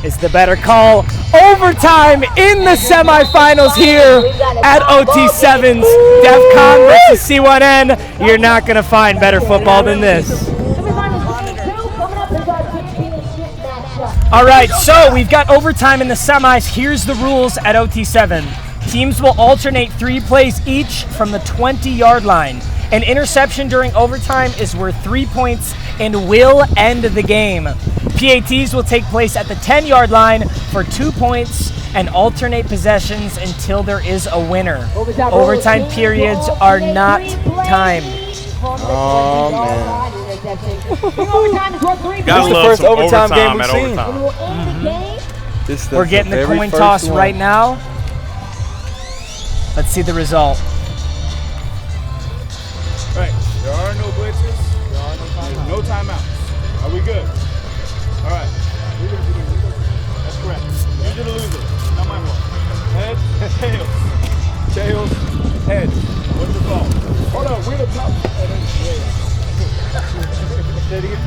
is the better call. Overtime in the semifinals here at OT7's Defcon versus C1N. You're not going to find better football than this. All right, so we've got overtime in the semis. Here's the rules at OT7. Teams will alternate 3 plays each from the 20-yard line. An interception during overtime is worth 3 points and will end the game. PATs will take place at the 10-yard line for 2 points and alternate possessions until there is a winner. Overtime periods are not timed. Oh, man. Gotta the love first some overtime game we've at seen. overtime. This is We're getting the very coin first toss one. right now. Let's see the result. Right. There are no blitzes. There are no timeouts. Are we good? All right. That's correct. User to loser. Not my fault. Heads, tails. Tails, heads. What's your call? Hold on. We're the top. Say it again.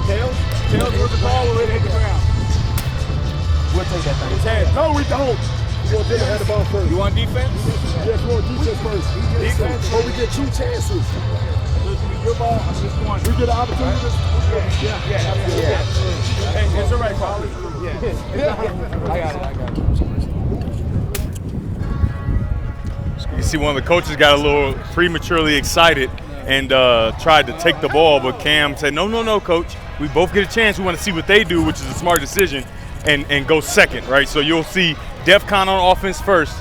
Tails? Tails, what's the call? We're ready to hit the ground. We'll take that thing. It's heads. No, we don't. You want them to have the ball first. You want defense? Yes, we want defense first. Defense. So we get 2 chances. Your ball, just one. We get an opportunity. Yeah. Hey, it's the right call. Yeah. I got it. You see one of the coaches got a little prematurely excited and tried to take the ball, but Cam said, no, coach. We both get a chance. We want to see what they do, which is a smart decision, and go second, right? So you'll see Defcon on offense first,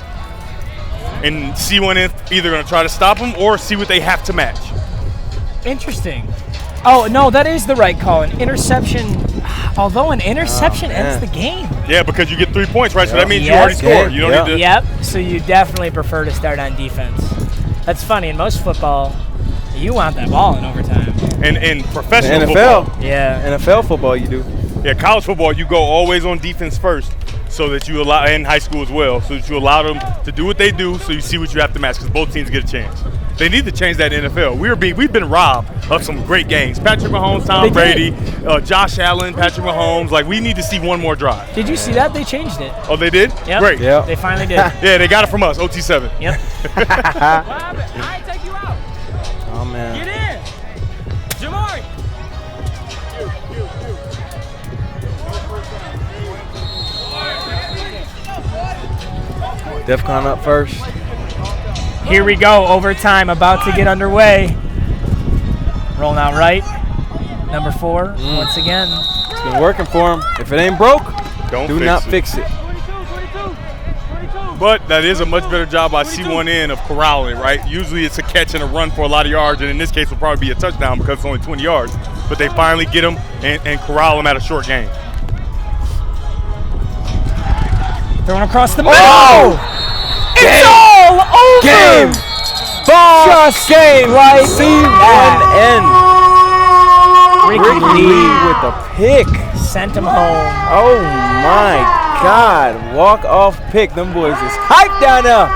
and C1N either going to try to stop them or see what they have to match. Interesting. Oh, no, that is the right call. An interception, although an interception ends the game. Yeah, because you get 3 points, right? So that means you Yes. already scored. You don't need to. Yep, so you definitely prefer to start on defense. That's funny. In most football, you want that ball in overtime. And in professional NFL. football. Yeah. NFL football, you do. Yeah, college football, you go always on defense first, so that you allow, in high school as well, so that you allow them to do what they do, so you see what you have to match, because both teams get a chance. They need to change that in NFL. We've been robbed of some great games. Patrick Mahomes, Tom Brady, Josh Allen, Patrick Mahomes. Like, we need to see one more drive. Did you see that? They changed it. Oh, they did? Yep. Great. Yeah. They finally did. Yeah, they got it from us, OT7. Yep. I take you out. Oh, man. Get in. Jamari. Defcon up first. Here we go. Overtime about to get underway. Rolling out right. Number 4, once again. It's been working for him. If it ain't broke, do not fix it. But that is a much better job by C1N of corralling, right? Usually it's a catch and a run for a lot of yards, and in this case will probably be a touchdown because it's only 20 yards. But they finally get him and corral him at a short game. Throwing across the middle. Oh! It's all over. Game! Ball! Just game! like C1N. Ricky Lee with the pick. sent him home. Oh my God. Walk off pick. Them boys is hyped down there.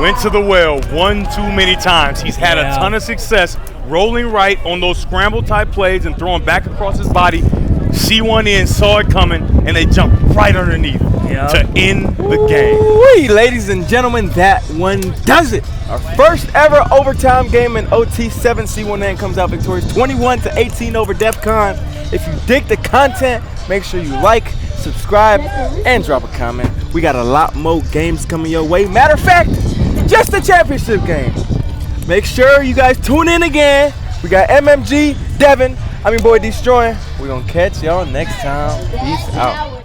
Went to the well one too many times. He's had a ton of success rolling right on those scramble type plays and throwing back across his body. C1N saw it coming and they jumped right underneath to end the game. Woo-wee, ladies and gentlemen, that one does it. Our first ever overtime game in OT7. C1N comes out victorious 21-18 over Defcon. If you dig the content, make sure you like, subscribe, and drop a comment. We got a lot more games coming your way. Matter of fact, just a championship game. Make sure you guys tune in again. We got MMG, Devin, I'm your boy Deestroying. We're going to catch y'all next time. Peace out.